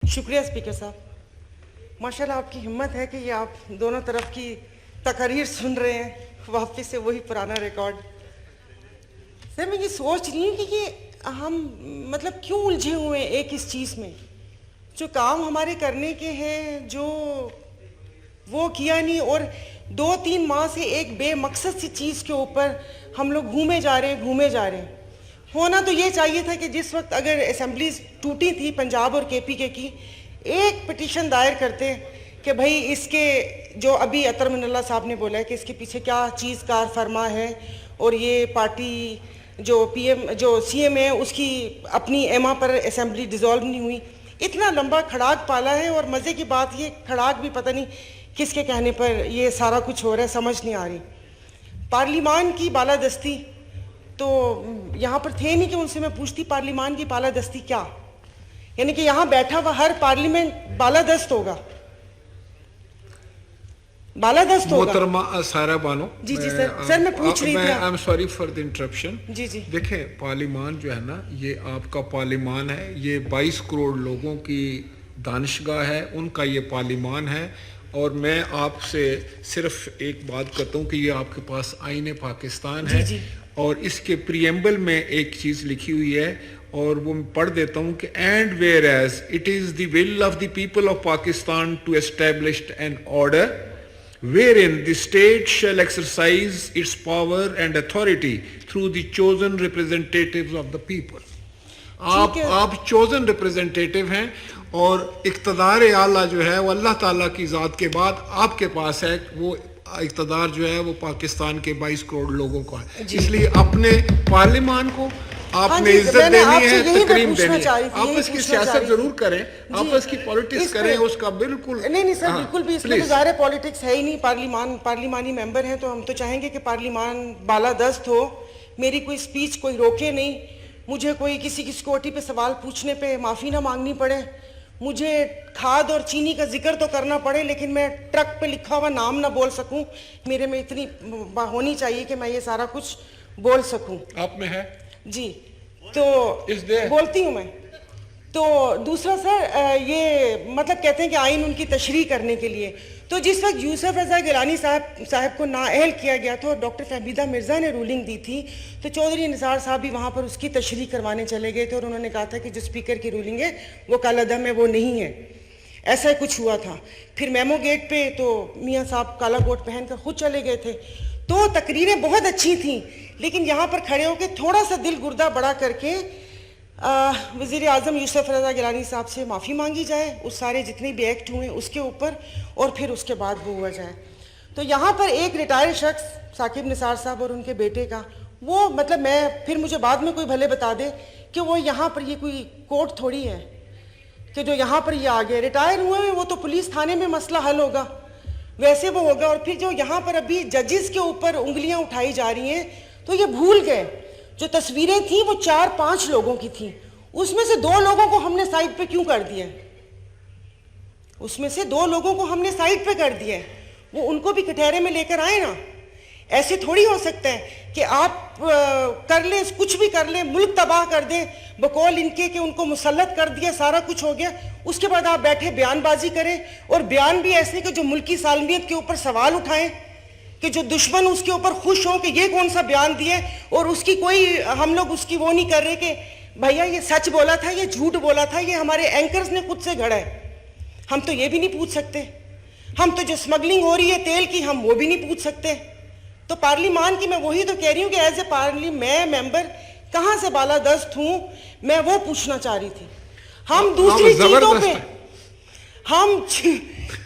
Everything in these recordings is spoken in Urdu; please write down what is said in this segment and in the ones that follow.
شکریہ اسپیکر صاحب، ماشاءاللہ آپ کی ہمت ہے کہ یہ آپ دونوں طرف کی تقاریر سن رہے ہیں، واپس سے وہی پرانا ریکارڈ. سر میں یہ سوچ رہی ہوں کہ یہ ہم مطلب کیوں الجھے ہوئے ہیں ایک اس چیز میں، جو کام ہمارے کرنے کے ہیں جو وہ کیا نہیں، اور 2-3 ماہ سے ایک بے مقصد سی چیز کے اوپر ہم لوگ گھومے جا رہے ہیں. ہونا تو یہ چاہیے تھا کہ جس وقت اگر اسمبلیز ٹوٹی تھی پنجاب اور کے پی کے کی، ایک پٹیشن دائر کرتے کہ بھائی اس کے جو ابھی عطر من اللہ صاحب نے بولا ہے کہ اس کے پیچھے کیا چیز کار فرما ہے، اور یہ پارٹی جو سی ایم ہے اس کی اپنی ایما پر اسمبلی ڈیزالو نہیں ہوئی. اتنا لمبا کھڑاک پالا ہے، اور مزے کی بات یہ کھڑاک بھی پتہ نہیں کس کے کہنے پر یہ سارا کچھ ہو رہا ہے، سمجھ نہیں آ رہی. پارلیمان کی بالادستی تو یہاں پر تھے نہیں کہ ان سے میں پوچھتی پارلیمان کی بالادستی کیا، یعنی کہ یہاں بیٹھا ہوا ہر پارلیمنٹ بالادست ہوگا. محترمہ سارہ بانو، جی سر میں پوچھ رہی تھی. I am sorry for the interruption. جی دیکھیں، پارلیمان جو ہے نا، یہ آپ کا پارلیمان ہے، یہ 22 کروڑ لوگوں کی دانشگاہ ہے، ان کا یہ پارلیمان ہے. اور میں آپ سے صرف ایک بات کرتا ہوں کہ یہ آپ کے پاس آئین پاکستان ہے، اور اس کے پریمبل میں ایک چیز لکھی ہوئی ہے، اور وہ میں پڑھ دیتا ہوں کہ and whereas it is the will of the people of Pakistan to establish an order wherein the state shall exercise its power and authority through the chosen representatives of the people. آپ chosen representative ہیں، اور اقتدار اعلیٰ جو ہے وہ اللہ تعالیٰ کی ذات کے بعد آپ کے پاس ہے. وہ اقتدار جو ہے وہ پاکستان کے 22 کروڑ لوگوں کا ہے. اس لیے اپنے پارلیمان کو آپ نے عزت دینی ہے، تکریم دینی ہے. آپس کی سیاست ضرور کریں، آپس کی پولیٹکس کریں، اس کا بالکل نہیں سر، بالکل بھی اس میں ظاہر پولیٹکس ہے ہی نہیں. پارلیمانی ممبر ہیں تو ہم تو چاہیں گے کہ پارلیمان بالادست ہو. میری کوئی اسپیچ کوئی روکے نہیں، مجھے کوئی کسی کی سیکورٹی پہ سوال پوچھنے پہ معافی نہ مانگنی پڑے، مجھے کھاد اور چینی کا ذکر تو کرنا پڑے لیکن میں ٹرک پہ لکھا ہوا نام نہ بول سکوں. میرے میں اتنی ہونی چاہیے کہ میں یہ سارا کچھ بول سکوں. آپ میں ہے جی، تو بولتی ہوں میں. تو دوسرا سر، یہ مطلب کہتے ہیں کہ آئین ان کی تشریح کرنے کے لیے، تو جس وقت یوسف رضا گیلانی صاحب کو نااہل کیا گیا تھا اور ڈاکٹر فہمیدہ مرزا نے رولنگ دی تھی، تو چودھری نثار صاحب بھی وہاں پر اس کی تشریح کروانے چلے گئے تھے، اور انہوں نے کہا تھا کہ جو اسپیکر کی رولنگ ہے وہ کالعدم ہے، وہ نہیں ہے. ایسا کچھ ہوا تھا. پھر میمو گیٹ پہ تو میاں صاحب کالا کوٹ پہن کر خود چلے گئے تھے. تو تقریریں بہت اچھی تھیں، لیکن یہاں پر کھڑے ہو کے تھوڑا سا دل گردہ بڑا کر کے وزیر اعظم یوسف رضا گیلانی صاحب سے معافی مانگی جائے اس سارے جتنے بھی ایکٹ ہوئے اس کے اوپر، اور پھر اس کے بعد وہ ہوا جائے. تو یہاں پر ایک ریٹائر شخص ثاقب نثار صاحب اور ان کے بیٹے کا، وہ مطلب میں پھر مجھے بعد میں کوئی بھلے بتا دے کہ وہ یہاں پر یہ کوئی کورٹ تھوڑی ہے کہ جو یہاں پر یہ آگے ریٹائر ہوئے ہیں، وہ تو پولیس تھانے میں مسئلہ حل ہوگا، ویسے وہ ہوگا. اور پھر جو یہاں پر ابھی ججز کے اوپر انگلیاں اٹھائی جا رہی ہیں، تو یہ بھول گئے جو تصویریں تھیں وہ 4-5 لوگوں کی تھیں، اس میں سے 2 لوگوں کو ہم نے سائڈ پہ کیوں کر دیا؟ اس میں سے 2 لوگوں کو ہم نے سائڈ پہ کر دیا، وہ ان کو بھی کٹہرے میں لے کر آئے نا. ایسے تھوڑی ہو سکتا ہے کہ آپ کر لیں، کچھ بھی کر لیں، ملک تباہ کر دیں بقول ان کے کہ ان کو مسلط کر دیا، سارا کچھ ہو گیا، اس کے بعد آپ بیٹھے بیان بازی کریں، اور بیان بھی ایسے کہ جو ملکی سالمیت کے اوپر سوال اٹھائیں، کہ جو دشمن اس کے اوپر خوش ہوں کہ یہ کون سا بیان دیا، اور اس کی کوئی ہم لوگ اس کی وہ نہیں کر رہے کہ بھیا یہ سچ بولا تھا، یہ جھوٹ بولا تھا، یہ ہمارے اینکرز نے خود سے گھڑا ہے. ہم تو یہ بھی نہیں پوچھ سکتے. ہم تو جو اسمگلنگ ہو رہی ہے تیل کی، ہم وہ بھی نہیں پوچھ سکتے. تو پارلیمان کی میں وہی تو کہہ رہی ہوں کہ ایز اے میں ممبر کہاں سے بالادست ہوں، میں وہ پوچھنا چاہ رہی تھی. ہم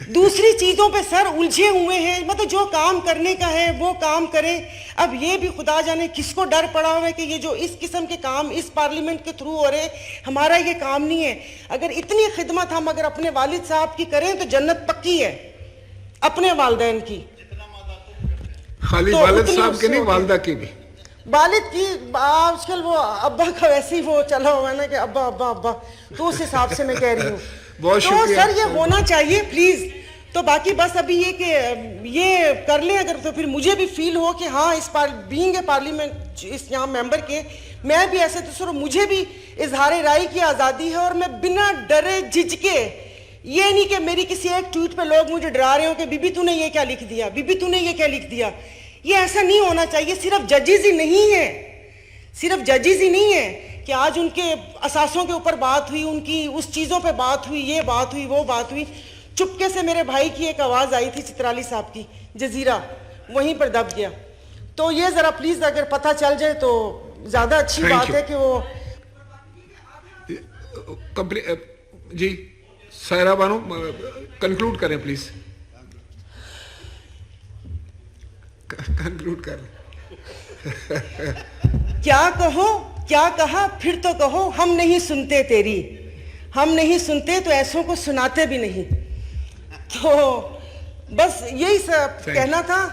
دوسری چیزوں پہ سر الجھے ہوئے ہیں، مطلب جو کام کرنے کا ہے وہ کام کریں. اب یہ بھی خدا جانے کس کو ڈر پڑا ہوا ہے کہ یہ جو اس قسم کے کام اس پارلیمنٹ کے تھرو ہو رہے، ہمارا یہ کام نہیں ہے. اگر اتنی خدمت ہم اگر اپنے والد صاحب کی کریں تو جنت پکی ہے، اپنے والدین کی. خالی والد صاحب کے نہیں، والدہ کی بھی. والد کی آج کل وہ ابا کا ویسے ہی وہ چلا ہوا ہے نا کہ ابا ابا ابا، تو اس حساب سے میں کہہ رہی ہوں. تو سر یہ ہونا چاہیے پلیز. تو باقی بس ابھی یہ کہ یہ کر لیں اگر، تو پھر مجھے بھی فیل ہو کہ ہاں اس بینگ اے پارلیمنٹ اس یہاں ممبر کے میں بھی ایسے تو سر مجھے بھی اظہار رائے کی آزادی ہے, اور میں بنا ڈرے جھجکے, یہ نہیں کہ میری کسی ایک ٹویٹ پہ لوگ مجھے ڈرا رہے ہوں کہ بی بی تو نے یہ کیا لکھ دیا, بی بی تو نے یہ کیا لکھ دیا. یہ ایسا نہیں ہونا چاہیے. صرف ججز ہی نہیں ہے, صرف ججز ہی نہیں ہے کہ آج ان کے اثاثوں کے اوپر بات ہوئی, ان کی اس چیزوں پہ بات ہوئی, یہ بات ہوئی, وہ بات ہوئی. چپکے سے میرے بھائی کی ایک آواز آئی تھی چترالی صاحب کی, جزیرہ, وہیں پر دب گیا. تو یہ ذرا پلیز اگر پتہ چل جائے تو زیادہ اچھی بات ہے کہ وہ. جی سائرہ بانو کنکلوڈ کریں پلیز, کنکلوڈ کریں. کیا کہو, کیا کہا, پھر تو کہو, ہم نہیں سنتے تیری, ہم نہیں سنتے تو ایسوں کو سناتے بھی نہیں. تو بس یہی سب کہنا تھا.